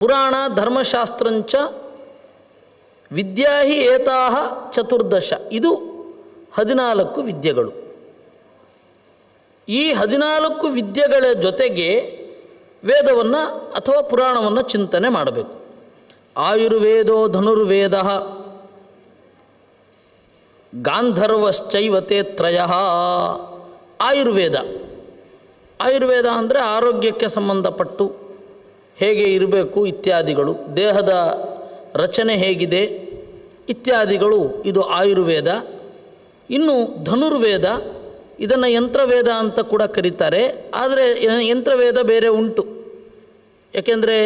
ಪುರಾಣ ಧರ್ಮಶಾಸ್ತ್ರಂಚ ವಿದ್ಯಾ ಹಿ ಏತಾಹ ಚತುರ್ದಶ. ಇದು 14 ವಿದ್ಯೆಗಳು. ಈ 14 ವಿದ್ಯೆಗಳ ಜೊತೆಗೆ ವೇದವನ್ನು ಅಥವಾ ಪುರಾಣವನ್ನು ಚಿಂತನೆ ಮಾಡಬೇಕು. ಆಯುರ್ವೇದೋ ಧನುರ್ವೇದ ಗಾಂಧರ್ವಶ್ಚೈವತೆ ತ್ರಯಃ. ಆಯುರ್ವೇದ ಅಂದರೆ ಆರೋಗ್ಯಕ್ಕೆ ಸಂಬಂಧಪಟ್ಟು ಹೇಗೆ ಇರಬೇಕು ಇತ್ಯಾದಿಗಳು, ದೇಹದ ರಚನೆ ಹೇಗಿದೆ ಇತ್ಯಾದಿಗಳು, ಇದು ಆಯುರ್ವೇದ. ಇನ್ನು ಧನುರ್ವೇದ, ಇದನ್ನು ಯಂತ್ರವೇದ ಅಂತ ಕೂಡ ಕರೀತಾರೆ. ಆದರೆ ಯಂತ್ರವೇದ ಬೇರೆ ಉಂಟು. ಏಕೆಂದರೆ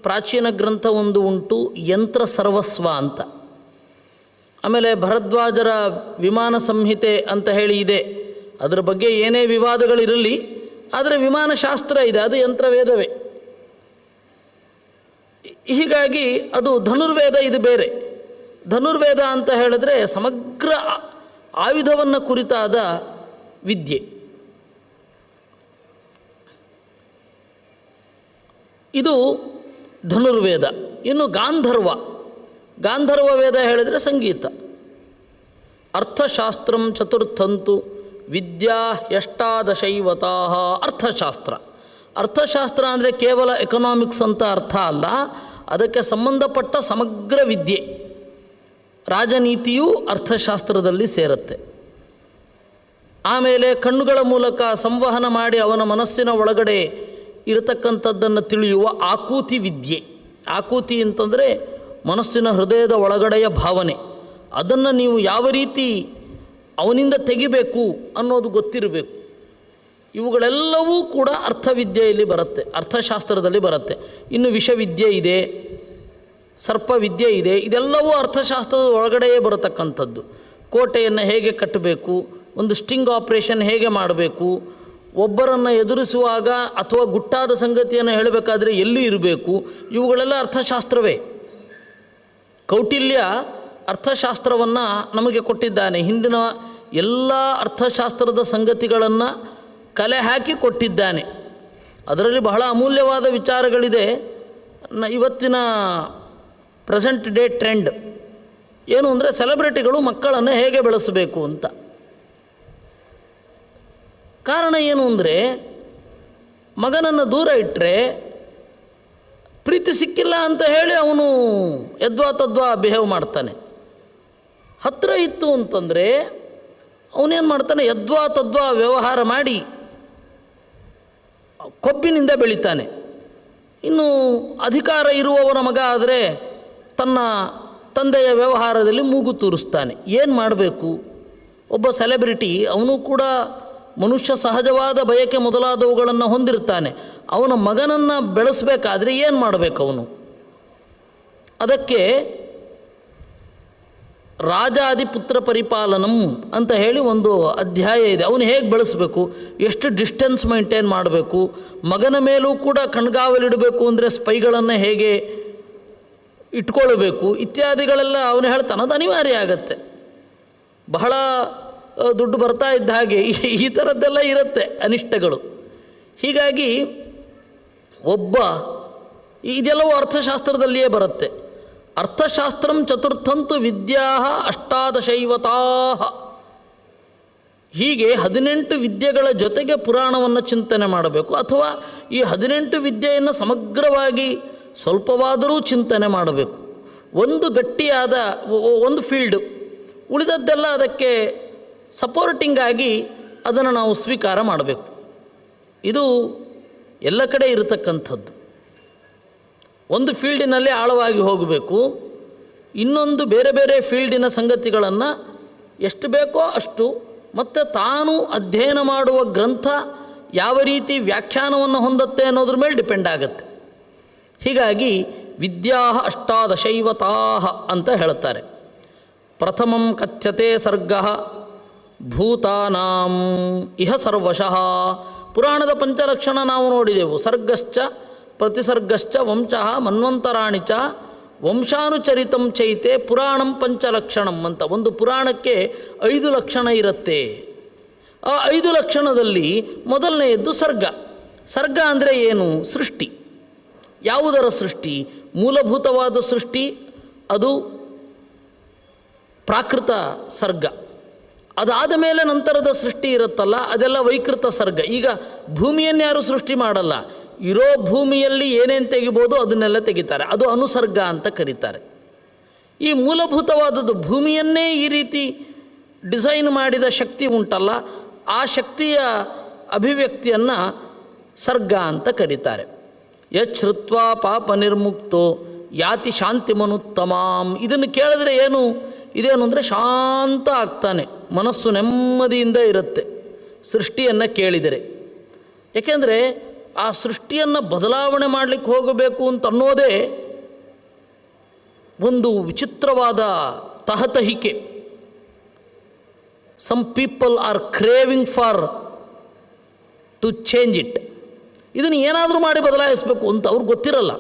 ಪ್ರಾಚೀನ ಗ್ರಂಥ ಒಂದು ಉಂಟು, ಯಂತ್ರ ಸರ್ವಸ್ವ ಅಂತ. ಆಮೇಲೆ ಭರದ್ವಾಜರ ವಿಮಾನ ಸಂಹಿತೆ ಅಂತ ಹೇಳಿ ಇದೆ. ಅದರ ಬಗ್ಗೆ ಏನೇ ವಿವಾದಗಳಿರಲಿ, ಆದರೆ ವಿಮಾನಶಾಸ್ತ್ರ ಇದೆ, ಅದು ಯಂತ್ರವೇದವೇ. ಹೀಗಾಗಿ ಅದು ಧನುರ್ವೇದ, ಇದು ಬೇರೆ. ಧನುರ್ವೇದ ಅಂತ ಹೇಳಿದ್ರೆ ಸಮಗ್ರ ಆಯುಧವನ್ನು ಕುರಿತಾದ ವಿದ್ಯೆ. ಇದು ಧನುರ್ವೇದ. ಇನ್ನು ಗಾಂಧರ್ವ ವೇದ ಹೇಳಿದರೆ ಸಂಗೀತ. ಅರ್ಥಶಾಸ್ತ್ರಂ ಚತುರ್ಥಂತು ವಿದ್ಯಾ ಷ್ಟಾದಶೈವತಾ. ಅರ್ಥಶಾಸ್ತ್ರ ಅಂದರೆ ಕೇವಲ ಎಕನಾಮಿಕ್ಸ್ ಅಂತ ಅರ್ಥ ಅಲ್ಲ, ಅದಕ್ಕೆ ಸಂಬಂಧಪಟ್ಟ ಸಮಗ್ರ ವಿದ್ಯೆ. ರಾಜನೀತಿಯೂ ಅರ್ಥಶಾಸ್ತ್ರದಲ್ಲಿ ಸೇರುತ್ತೆ. ಆಮೇಲೆ ಕಣ್ಣುಗಳ ಮೂಲಕ ಸಂವಹನ ಮಾಡಿ ಅವನ ಮನಸ್ಸಿನ ಒಳಗಡೆ ಇರತಕ್ಕಂಥದ್ದನ್ನು ತಿಳಿಯುವ ಆಕೂತಿ ವಿದ್ಯೆ. ಆಕೂತಿ ಅಂತಂದರೆ ಮನಸ್ಸಿನ ಹೃದಯದ ಒಳಗಡೆಯ ಭಾವನೆ. ಅದನ್ನು ನೀವು ಯಾವ ರೀತಿ ಅವನಿಂದ ತೆಗಿಬೇಕು ಅನ್ನೋದು ಗೊತ್ತಿರಬೇಕು. ಇವುಗಳೆಲ್ಲವೂ ಕೂಡ ಅರ್ಥವಿದ್ಯೆಯಲ್ಲಿ ಬರುತ್ತೆ, ಅರ್ಥಶಾಸ್ತ್ರದಲ್ಲಿ ಬರುತ್ತೆ. ಇನ್ನು ವಿಷವಿದ್ಯೆ ಇದೆ, ಸರ್ಪವಿದ್ಯೆ ಇದೆ, ಇದೆಲ್ಲವೂ ಅರ್ಥಶಾಸ್ತ್ರದ ಒಳಗಡೆಯೇ ಬರತಕ್ಕಂಥದ್ದು. ಕೋಟೆಯನ್ನು ಹೇಗೆ ಕಟ್ಟಬೇಕು, ಒಂದು ಸ್ಟಿಂಗ್ ಆಪರೇಷನ್ ಹೇಗೆ ಮಾಡಬೇಕು, ಒಬ್ಬರನ್ನು ಎದುರಿಸುವಾಗ ಅಥವಾ ಗುಟ್ಟಾದ ಸಂಗತಿಯನ್ನು ಹೇಳಬೇಕಾದ್ರೆ ಎಲ್ಲಿ ಇರಬೇಕು, ಇವುಗಳೆಲ್ಲ ಅರ್ಥಶಾಸ್ತ್ರವೇ. ಕೌಟಿಲ್ಯ ಅರ್ಥಶಾಸ್ತ್ರವನ್ನು ನಮಗೆ ಕೊಟ್ಟಿದ್ದಾನೆ. ಹಿಂದಿನ ಎಲ್ಲ ಅರ್ಥಶಾಸ್ತ್ರದ ಸಂಗತಿಗಳನ್ನು ಕಲೆ ಹಾಕಿ ಕೊಟ್ಟಿದ್ದಾನೆ. ಅದರಲ್ಲಿ ಬಹಳ ಅಮೂಲ್ಯವಾದ ವಿಚಾರಗಳಿದೆ. ಇವತ್ತಿನ ಪ್ರೆಸೆಂಟ್ ಡೇ ಟ್ರೆಂಡ್ ಏನು ಅಂದರೆ ಸೆಲೆಬ್ರಿಟಿಗಳು ಮಕ್ಕಳನ್ನು ಹೇಗೆ ಬೆಳೆಸಬೇಕು ಅಂತ. ಕಾರಣ ಏನು ಅಂದರೆ ಮಗನನ್ನು ದೂರ ಇಟ್ಟರೆ ಪ್ರೀತಿ ಸಿಕ್ಕಿಲ್ಲ ಅಂತ ಹೇಳಿ ಅವನು ಯದ್ವಾ ತದ್ವಾ ಬಿಹೇವ್ ಮಾಡ್ತಾನೆ. ಹತ್ತಿರ ಇತ್ತು ಅಂತಂದರೆ ಅವನೇನು ಮಾಡ್ತಾನೆ, ಯದ್ವಾ ತದ್ವಾ ವ್ಯವಹಾರ ಮಾಡಿ ಕೊಬ್ಬಿನಿಂದ ಬೆಳಿತಾನೆ. ಇನ್ನು ಅಧಿಕಾರ ಇರುವವನ ಮಗ ಆದರೆ ತನ್ನ ತಂದೆಯ ವ್ಯವಹಾರದಲ್ಲಿ ಮೂಗು ತೂರಿಸ್ತಾನೆ. ಏನು ಮಾಡಬೇಕು? ಒಬ್ಬ ಸೆಲೆಬ್ರಿಟಿ ಅವನು ಕೂಡ ಮನುಷ್ಯ ಸಹಜವಾದ ಬಯಕೆ ಮೊದಲಾದವುಗಳನ್ನು ಹೊಂದಿರ್ತಾನೆ. ಅವನ ಮಗನನ್ನು ಬೆಳೆಸಬೇಕಾದ್ರೆ ಏನು ಮಾಡಬೇಕು ಅವನು? ಅದಕ್ಕೆ ರಾಜಾದಿ ಪುತ್ರ ಪರಿಪಾಲನಂ ಅಂತ ಹೇಳಿ ಒಂದು ಅಧ್ಯಾಯ ಇದೆ. ಅವನು ಹೇಗೆ ಬೆಳೆಸಬೇಕು, ಎಷ್ಟು ಡಿಸ್ಟೆನ್ಸ್ ಮೈಂಟೈನ್ ಮಾಡಬೇಕು, ಮಗನ ಮೇಲೂ ಕೂಡ ಕಣ್ಗಾವಲಿಡಬೇಕು ಅಂದರೆ ಸ್ಪೈಗಳನ್ನು ಹೇಗೆ ಇಟ್ಕೊಳ್ಬೇಕು ಇತ್ಯಾದಿಗಳೆಲ್ಲ ಅವನು ಹೇಳ್ತಾನೆ. ಅದು ಅನಿವಾರ್ಯ ಆಗತ್ತೆ. ಬಹಳ ದುಡ್ಡು ಬರ್ತಾ ಇದ್ದ ಹಾಗೆ ಈ ಥರದ್ದೆಲ್ಲ ಇರುತ್ತೆ ಅನಿಷ್ಟಗಳು. ಹೀಗಾಗಿ ಇದೆಲ್ಲವೂ ಅರ್ಥಶಾಸ್ತ್ರದಲ್ಲಿಯೇ ಬರುತ್ತೆ. ಅರ್ಥಶಾಸ್ತ್ರಂ ಚತುರ್ಥಂತು ವಿದ್ಯಾ ಅಷ್ಟಾದಶೈವತಾ. ಹೀಗೆ 18 ವಿದ್ಯೆಗಳ ಜೊತೆಗೆ ಪುರಾಣವನ್ನು ಚಿಂತನೆ ಮಾಡಬೇಕು. ಅಥವಾ ಈ 18 ವಿದ್ಯೆಯನ್ನು ಸಮಗ್ರವಾಗಿ ಸ್ವಲ್ಪವಾದರೂ ಚಿಂತನೆ ಮಾಡಬೇಕು. ಒಂದು ಗಟ್ಟಿಯಾದ ಒಂದು ಫೀಲ್ಡು, ಉಳಿದದ್ದೆಲ್ಲ ಅದಕ್ಕೆ ಸಪೋರ್ಟಿಂಗ್ ಆಗಿ ಅದನ್ನು ನಾವು ಸ್ವೀಕಾರ ಮಾಡಬೇಕು. ಇದು ಎಲ್ಲ ಕಡೆ ಇರತಕ್ಕಂಥದ್ದು. ಒಂದು ಫೀಲ್ಡಿನಲ್ಲಿ ಆಳವಾಗಿ ಹೋಗಬೇಕು, ಇನ್ನೊಂದು ಬೇರೆ ಬೇರೆ ಫೀಲ್ಡಿನ ಸಂಗತಿಗಳನ್ನು ಎಷ್ಟು ಬೇಕೋ ಅಷ್ಟು, ಮತ್ತು ತಾನು ಅಧ್ಯಯನ ಮಾಡುವ ಗ್ರಂಥ ಯಾವ ರೀತಿ ವ್ಯಾಖ್ಯಾನವನ್ನು ಹೊಂದುತ್ತೆ ಅನ್ನೋದ್ರ ಮೇಲೆ ಡಿಪೆಂಡ್ ಆಗುತ್ತೆ. ಹೀಗಾಗಿ ವಿದ್ಯಾ ಅಷ್ಟಾದಶೈವತಾ ಅಂತ ಹೇಳ್ತಾರೆ. ಪ್ರಥಮಂ ಕಥ್ಯತೆ ಸರ್ಗ ಭೂತಾನಾಂ ಇಹ ಸರ್ವಶಃ. ಪುರಾಣದ ಪಂಚಲಕ್ಷಣ ನಾವು ನೋಡಿದೆವು. ಸರ್ಗಶ್ಚ ಪ್ರತಿಸರ್ಗಶ್ಚ ವಂಶಃ ಮನ್ವಂತರಾಣಿ ಚ ವಂಶಾನುಚರಿತಂ ಚೈತೆ ಪುರಾಣಂ ಪಂಚಲಕ್ಷಣಂ ಅಂತ. ಒಂದು ಪುರಾಣಕ್ಕೆ 5 ಲಕ್ಷಣ ಇರುತ್ತೆ. ಆ 5 ಲಕ್ಷಣದಲ್ಲಿ ಮೊದಲನೆಯದ್ದು ಸರ್ಗ. ಸರ್ಗ ಅಂದರೆ ಏನು? ಸೃಷ್ಟಿ. ಯಾವುದರ ಸೃಷ್ಟಿ? ಮೂಲಭೂತವಾದ ಸೃಷ್ಟಿ ಅದು ಪ್ರಾಕೃತ ಸರ್ಗ. ಅದಾದ ಮೇಲೆ ನಂತರದ ಸೃಷ್ಟಿ ಇರುತ್ತಲ್ಲ, ಅದೆಲ್ಲ ವೈಕೃತ ಸರ್ಗ. ಈಗ ಭೂಮಿಯನ್ನು ಯಾರು ಸೃಷ್ಟಿ ಮಾಡಲ್ಲ, ಇರೋ ಭೂಮಿಯಲ್ಲಿ ಏನೇನು ತೆಗಿಬೋದು ಅದನ್ನೆಲ್ಲ ತೆಗಿತಾರೆ, ಅದು ಅನುಸರ್ಗ ಅಂತ ಕರೀತಾರೆ. ಈ ಮೂಲಭೂತವಾದದ್ದು ಭೂಮಿಯನ್ನೇ ಈ ರೀತಿ ಡಿಸೈನ್ ಮಾಡಿದ ಶಕ್ತಿ ಉಂಟಲ್ಲ, ಆ ಶಕ್ತಿಯ ಅಭಿವ್ಯಕ್ತಿಯನ್ನು ಸರ್ಗ ಅಂತ ಕರೀತಾರೆ. ಯಚ್ಛ್ರುತ್ವ ಪಾಪ ನಿರ್ಮುಕ್ತೋ ಯಾತಿ ಶಾಂತಿಮನುತ್ತಮಾಂ. ಇದನ್ನು ಕೇಳಿದ್ರೆ ಇದೇನು ಅಂದರೆ ಶಾಂತ ಆಗ್ತಾನೆ, ಮನಸ್ಸು ನೆಮ್ಮದಿಯಿಂದ ಇರುತ್ತೆ ಸೃಷ್ಟಿಯನ್ನು ಕೇಳಿದರೆ. ಏಕೆಂದರೆ ಆ ಸೃಷ್ಟಿಯನ್ನು ಬದಲಾವಣೆ ಮಾಡಲಿಕ್ಕೆ ಹೋಗಬೇಕು ಅಂತ ಅನ್ನೋದೇ ಒಂದು ವಿಚಿತ್ರವಾದ ತಹತಹಿಕೆ. Some people are craving for to change it. ಇದನ್ನು ಏನಾದರೂ ಮಾಡಿ ಬದಲಾಯಿಸಬೇಕು ಅಂತ ಅವ್ರಿಗೆ ಗೊತ್ತಿರಲ್ಲ,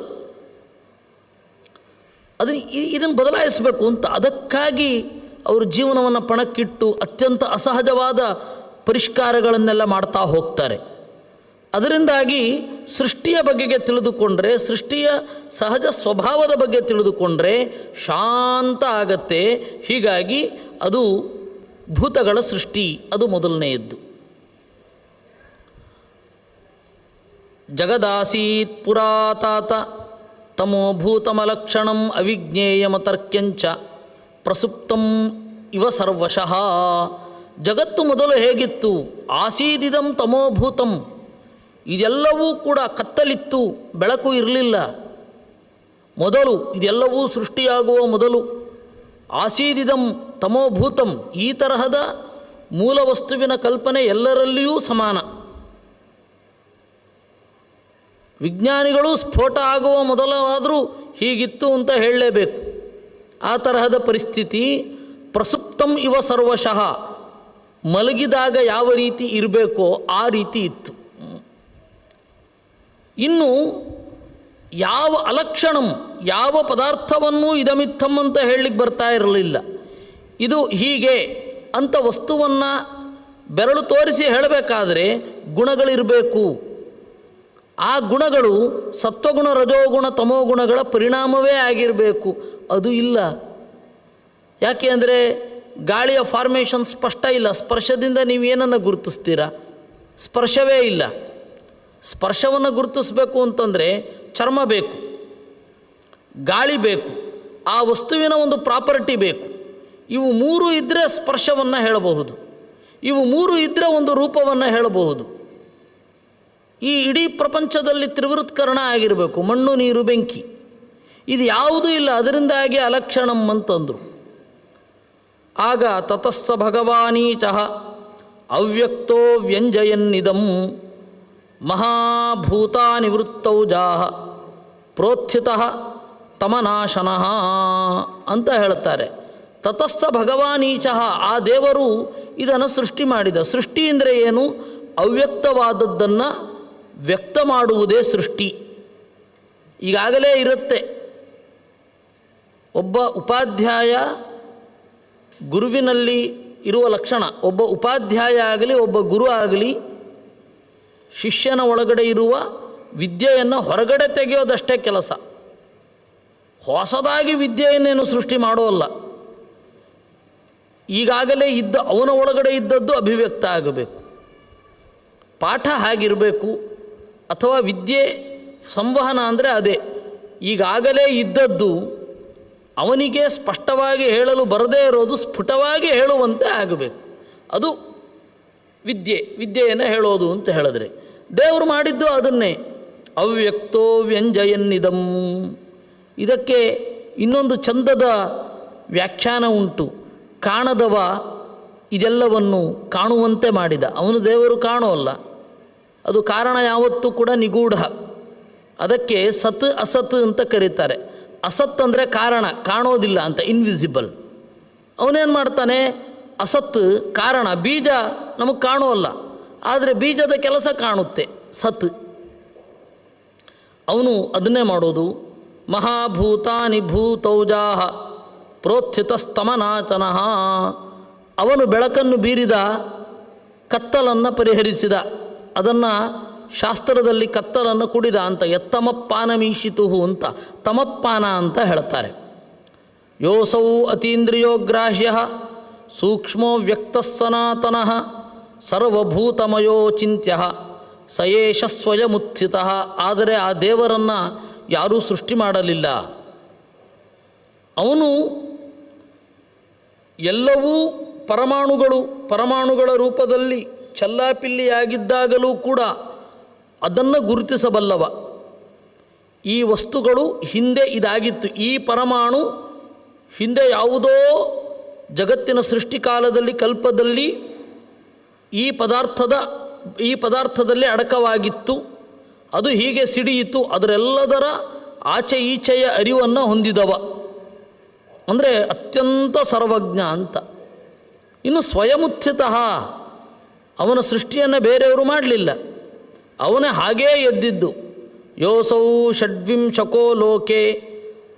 ಇದನ್ನು ಬದಲಾಯಿಸಬೇಕು ಅಂತ. ಅದಕ್ಕಾಗಿ ಅವರು ಜೀವನವನ್ನು ಪಣಕ್ಕಿಟ್ಟು ಅತ್ಯಂತ ಅಸಹಜವಾದ ಪರಿಷ್ಕಾರಗಳನ್ನೆಲ್ಲ ಮಾಡ್ತಾ ಹೋಗ್ತಾರೆ. ಅದರಿಂದಾಗಿ ಸೃಷ್ಟಿಯ ಬಗೆಗೆ ತಿಳಿದುಕೊಂಡ್ರೆ, ಸೃಷ್ಟಿಯ ಸಹಜ ಸ್ವಭಾವದ ಬಗ್ಗೆ ತಿಳಿದುಕೊಂಡ್ರೆ ಶಾಂತ ಆಗತ್ತೆ. ಹೀಗಾಗಿ ಅದು ಭೂತಗಳ ಸೃಷ್ಟಿ, ಅದು ಮೊದಲನೆಯದ್ದು. ಜಗದಾಸೀತ್ ಪುರಾತಾತ ತಮೋಭೂತಮಲಕ್ಷಣಂ ಅವಿಜ್ಞೇಯಮತರ್ಕ್ಯಂಚ ಪ್ರಸುಪ್ತಂ ಇವ ಸರ್ವಶಃ. ಜಗತ್ತು ಮೊದಲು ಹೇಗಿತ್ತು? ಆಸೀದಿದಂ ತಮೋಭೂತಂ. ಇದೆಲ್ಲವೂ ಕೂಡ ಕತ್ತಲಿತ್ತು, ಬೆಳಕು ಇರಲಿಲ್ಲ ಮೊದಲು. ಇದೆಲ್ಲವೂ ಸೃಷ್ಟಿಯಾಗುವ ಮೊದಲು ಆಸೀದಿದಂ ತಮೋಭೂತಂ. ಈ ತರಹದ ಮೂಲ ವಸ್ತುವಿನ ಕಲ್ಪನೆ ಎಲ್ಲರಲ್ಲಿಯೂ ಸಮಾನ. ವಿಜ್ಞಾನಿಗಳು ಸ್ಫೋಟ ಆಗುವ ಮೊದಲಾದರೂ ಹೀಗಿತ್ತು ಅಂತ ಹೇಳಲೇಬೇಕು. ಆ ತರಹದ ಪರಿಸ್ಥಿತಿ. ಪ್ರಸುಪ್ತಂ ಇವ ಸರ್ವಶಃ. ಮಲಗಿದಾಗ ಯಾವ ರೀತಿ ಇರಬೇಕೋ ಆ ರೀತಿ ಇತ್ತು. ಇನ್ನು ಯಾವ ಅಲಕ್ಷಣಂ, ಯಾವ ಪದಾರ್ಥವನ್ನೂ ಇದಮಿತ್ತಂ ಅಂತ ಹೇಳಲಿಕ್ಕೆ ಬರ್ತಾ ಇರಲಿಲ್ಲ. ಇದು ಹೀಗೆ ಅಂತ ವಸ್ತುವನ್ನು ಬೆರಳು ತೋರಿಸಿ ಹೇಳಬೇಕಾದ್ರೆ ಗುಣಗಳಿರಬೇಕು. ಆ ಗುಣಗಳು ಸತ್ವಗುಣ, ರಜೋಗುಣ, ತಮೋಗುಣಗಳ ಪರಿಣಾಮವೇ ಆಗಿರಬೇಕು. ಅದು ಇಲ್ಲ. ಯಾಕೆ ಅಂದರೆ ಗಾಳಿಯ ಫಾರ್ಮೇಷನ್ ಸ್ಪಷ್ಟ ಇಲ್ಲ. ಸ್ಪರ್ಶದಿಂದ ನೀವೇನನ್ನು ಗುರುತಿಸ್ತೀರಾ? ಸ್ಪರ್ಶವೇ ಇಲ್ಲ. ಸ್ಪರ್ಶವನ್ನು ಗುರುತಿಸಬೇಕು ಅಂತಂದರೆ ಚರ್ಮ ಬೇಕು, ಗಾಳಿ ಬೇಕು, ಆ ವಸ್ತುವಿನ ಒಂದು ಪ್ರಾಪರ್ಟಿ ಬೇಕು. ಇವು ಮೂರು ಇದ್ದರೆ ಸ್ಪರ್ಶವನ್ನು ಹೇಳಬಹುದು, ಇವು ಮೂರು ಇದ್ದರೆ ಒಂದು ರೂಪವನ್ನು ಹೇಳಬಹುದು. ಈ ಇಡೀ ಪ್ರಪಂಚದಲ್ಲಿ ತ್ರಿವೃತ್ಕರಣ ಆಗಿರಬೇಕು, ಮಣ್ಣು ನೀರು ಬೆಂಕಿ. ಇದು ಯಾವುದೂ ಇಲ್ಲ. ಅದರಿಂದಾಗಿ ಅಲಕ್ಷಣಂ ಅಂತಂದರು. ಆಗ ತತಸ್ಸ ಭಗವಾನೀಚಃ ಅವ್ಯಕ್ತೋ ವ್ಯಂಜಯನ್ನಿದಂ ಮಹಾಭೂತಾನಿ ವೃತ್ತೌಜಾಹ ಪ್ರೋತ್ಥಿತಃ ತಮನಾಶನಃ ಅಂತ ಹೇಳುತ್ತಾರೆ. ತತಸ್ಸ ಭಗವಾನೀಚಃ, ಆ ದೇವರು ಇದನ್ನು ಸೃಷ್ಟಿ ಮಾಡಿದ. ಸೃಷ್ಟಿ ಅಂದರೆ ಏನು? ಅವ್ಯಕ್ತವಾದದ್ದನ್ನು ವ್ಯಕ್ತ ಮಾಡುವುದೇ ಸೃಷ್ಟಿ. ಈಗಾಗಲೇ ಇರುತ್ತೆ. ಒಬ್ಬ ಉಪಾಧ್ಯಾಯ ಗುರುವಿನಲ್ಲಿ ಇರುವ ಲಕ್ಷಣ. ಒಬ್ಬ ಉಪಾಧ್ಯಾಯ ಆಗಲಿ, ಒಬ್ಬ ಗುರು ಆಗಲಿ, ಶಿಷ್ಯನ ಒಳಗಡೆ ಇರುವ ವಿದ್ಯೆಯನ್ನು ಹೊರಗಡೆ ತೆಗೆಯೋದಷ್ಟೇ ಕೆಲಸ. ಹೊಸದಾಗಿ ವಿದ್ಯೆಯನ್ನೇನು ಸೃಷ್ಟಿ ಮಾಡೋಲ್ಲ. ಈಗಾಗಲೇ ಇದ್ದ, ಅವನ ಒಳಗಡೆ ಇದ್ದದ್ದು ಅಭಿವ್ಯಕ್ತ ಆಗಬೇಕು. ಪಾಠ ಹಾಗಿರಬೇಕು. ಅಥವಾ ವಿದ್ಯೆ ಸಂವಹನ ಅಂದರೆ ಅದೇ. ಈಗಾಗಲೇ ಇದ್ದದ್ದು ಅವನಿಗೆ ಸ್ಪಷ್ಟವಾಗಿ ಹೇಳಲು ಬರದೇ ಇರೋದು ಸ್ಫುಟವಾಗಿ ಹೇಳುವಂತೆ ಆಗಬೇಕು. ಅದು ವಿದ್ಯೆಯನ್ನು ಹೇಳೋದು ಅಂತ ಹೇಳಿದ್ರೆ, ದೇವರು ಮಾಡಿದ್ದು ಅದನ್ನೇ. ಅವ್ಯಕ್ತೋ ವ್ಯಂಜಯನ್ನಿದಂ. ಇದಕ್ಕೆ ಇನ್ನೊಂದು ಚಂದದ ವ್ಯಾಖ್ಯಾನ ಉಂಟು. ಕಾಣದವ ಇದೆಲ್ಲವನ್ನು ಕಾಣುವಂತೆ ಮಾಡಿದ. ಅವನು ದೇವರು ಕಾಣೋಲ್ಲ. ಅದು ಕಾರಣ ಯಾವತ್ತೂ ಕೂಡ ನಿಗೂಢ. ಅದಕ್ಕೆ ಸತ್ ಅಸತ್ ಅಂತ ಕರೀತಾರೆ. ಅಸತ್ ಅಂದರೆ ಕಾರಣ, ಕಾಣೋದಿಲ್ಲ ಅಂತ, ಇನ್ವಿಸಿಬಲ್. ಅವನೇನು ಮಾಡ್ತಾನೆ? ಅಸತ್ ಕಾರಣ. ಬೀಜ ನಮಗೆ ಕಾಣೋಲ್ಲ, ಆದರೆ ಬೀಜದ ಕೆಲಸ ಕಾಣುತ್ತೆ, ಸತ್. ಅವನು ಅದನ್ನೇ ಮಾಡೋದು. ಮಹಾಭೂತಾನಿ ಭೂತೌಜಾಹ ಪ್ರೋತ್ಥಿತಸ್ತಮನಾಚನಃ. ಅವನು ಬೆಳಕನ್ನು ಬೀರಿದ, ಕತ್ತಲನ್ನು ಪರಿಹರಿಸಿದ, ಅದನ್ನು ಶಾಸ್ತ್ರದಲ್ಲಿ ಕತ್ತಲನ್ನು ಕುಡಿದ ಅಂತ ಯತ್ತಮಪ್ಪಾನಮೀಶಿತು ಅಂತ ತಮಪ್ಪಾನ ಅಂತ ಹೇಳ್ತಾರೆ. ಯೋಸೌ ಅತೀಂದ್ರಿಯೋಗ್ರಾಹ್ಯ ಸೂಕ್ಷ್ಮೋ ವ್ಯಕ್ತಃ ಸನಾತನಃ ಸರ್ವಭೂತಮಯೋ ಚಿಂತ್ಯ ಸಯೇಷ ಸ್ವಯಮುತ್ಥಿತ. ಆದರೆ ಆ ದೇವರನ್ನು ಯಾರೂ ಸೃಷ್ಟಿ ಮಾಡಲಿಲ್ಲ. ಅವನು ಎಲ್ಲವೂ ಪರಮಾಣುಗಳ ರೂಪದಲ್ಲಿ ಚಲ್ಲಾಪಿಲ್ಲಿಯಾಗಿದ್ದಾಗಲೂ ಕೂಡ ಅದನ್ನು ಗುರುತಿಸಬಲ್ಲವ. ಈ ವಸ್ತುಗಳು ಹಿಂದೆ ಇದಾಗಿತ್ತು, ಈ ಪರಮಾಣು ಹಿಂದೆ ಯಾವುದೋ ಜಗತ್ತಿನ ಸೃಷ್ಟಿಕಾಲದಲ್ಲಿ ಕಲ್ಪದಲ್ಲಿ ಈ ಪದಾರ್ಥದಲ್ಲಿ ಅಡಕವಾಗಿತ್ತು, ಅದು ಹೀಗೆ ಸಿಡಿಯಿತು. ಅದರೆಲ್ಲದರ ಆಚೆ ಈಚೆಯ ಅರಿವನ್ನು ಹೊಂದಿದವ ಅಂದರೆ ಅತ್ಯಂತ ಸರ್ವಜ್ಞ ಅಂತ. ಇನ್ನು ಸ್ವಯಮುತ್ಥಿತಃ, ಅವನ ಸೃಷ್ಟಿಯನ್ನು ಬೇರೆಯವರು ಮಾಡಲಿಲ್ಲ, ಅವನೇ ಹಾಗೇ ಎದ್ದಿದ್ದು. ಯೋಸೌ ಷಡ್ವಿಂಶಕೋ ಲೋಕೆ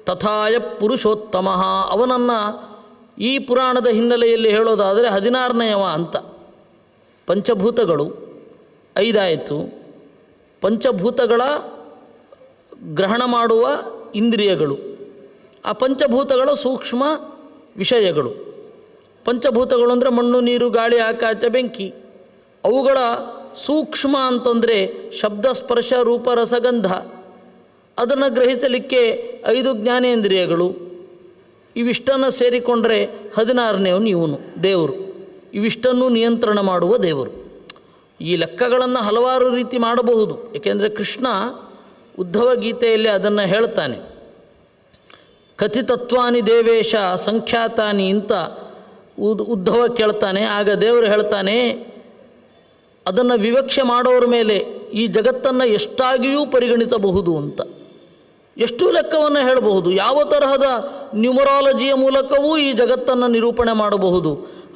ತಥಾಯ ಪುರುಷೋತ್ತಮ. ಅವನನ್ನು ಈ ಪುರಾಣದ ಹಿನ್ನೆಲೆಯಲ್ಲಿ ಹೇಳೋದಾದರೆ 16ನೆಯವ ಅಂತ. ಪಂಚಭೂತಗಳು 5 ಆಯಿತು. ಪಂಚಭೂತಗಳ ಗ್ರಹಣ ಮಾಡುವ ಇಂದ್ರಿಯಗಳು, ಆ ಪಂಚಭೂತಗಳ ಸೂಕ್ಷ್ಮ ವಿಷಯಗಳು. ಪಂಚಭೂತಗಳು ಅಂದರೆ ಮಣ್ಣು, ನೀರು, ಗಾಳಿ, ಆಕಾಶ, ಬೆಂಕಿ. ಅವುಗಳ ಸೂಕ್ಷ್ಮ ಅಂತಂದರೆ ಶಬ್ದ, ಸ್ಪರ್ಶ, ರೂಪ, ರಸಗಂಧ. ಅದನ್ನು ಗ್ರಹಿಸಲಿಕ್ಕೆ 5 ಜ್ಞಾನೇಂದ್ರಿಯಗಳು. ಇವಿಷ್ಟನ್ನು ಸೇರಿಕೊಂಡ್ರೆ 16ನೆಯವನು ಇವನು ದೇವರು. ಇವಿಷ್ಟನ್ನು ನಿಯಂತ್ರಣ ಮಾಡುವ ದೇವರು. ಈ ಲೆಕ್ಕಗಳನ್ನು ಹಲವಾರು ರೀತಿ ಮಾಡಬಹುದು. ಏಕೆಂದರೆ ಕೃಷ್ಣ ಉದ್ಧವ ಗೀತೆಯಲ್ಲಿ ಅದನ್ನು ಹೇಳ್ತಾನೆ. ಕಥಿತತ್ವಾನಿ ದೇವೇಶ ಸಂಖ್ಯಾತಾನಿ ಅಂತ ಉದ್ಧವ ಕೇಳ್ತಾನೆ. ಆಗ ದೇವರು ಹೇಳ್ತಾನೆ, ಅದನ್ನು ವಿವಕ್ಷೆ ಮಾಡೋರ ಮೇಲೆ ಈ ಜಗತ್ತನ್ನು ಎಷ್ಟಾಗಿಯೂ ಪರಿಗಣಿಸಬಹುದು ಅಂತ. ಎಷ್ಟು ಲೆಕ್ಕವನ್ನು ಹೇಳಬಹುದು, ಯಾವ ತರಹದ ನ್ಯೂಮರಾಲಜಿಯ ಮೂಲಕವೂ ಈ ಜಗತ್ತನ್ನು ನಿರೂಪಣೆ ಮಾಡಬಹುದು.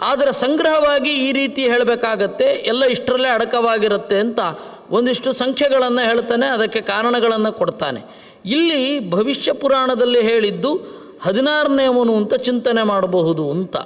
ಆದರೆ ಸಂಗ್ರಹವಾಗಿ ಈ ರೀತಿ ಹೇಳಬೇಕಾಗತ್ತೆ, ಎಲ್ಲ ಇಷ್ಟರಲ್ಲೇ ಅಡಕವಾಗಿರುತ್ತೆ ಅಂತ ಒಂದಿಷ್ಟು ಸಂಖ್ಯೆಗಳನ್ನು ಹೇಳ್ತಾನೆ, ಅದಕ್ಕೆ ಕಾರಣಗಳನ್ನು ಕೊಡ್ತಾನೆ. ಇಲ್ಲಿ ಭವಿಷ್ಯ ಪುರಾಣದಲ್ಲಿ ಹೇಳಿದ್ದು 16ನೆಯವನು ಅಂತ ಚಿಂತನೆ ಮಾಡಬಹುದು ಅಂತ.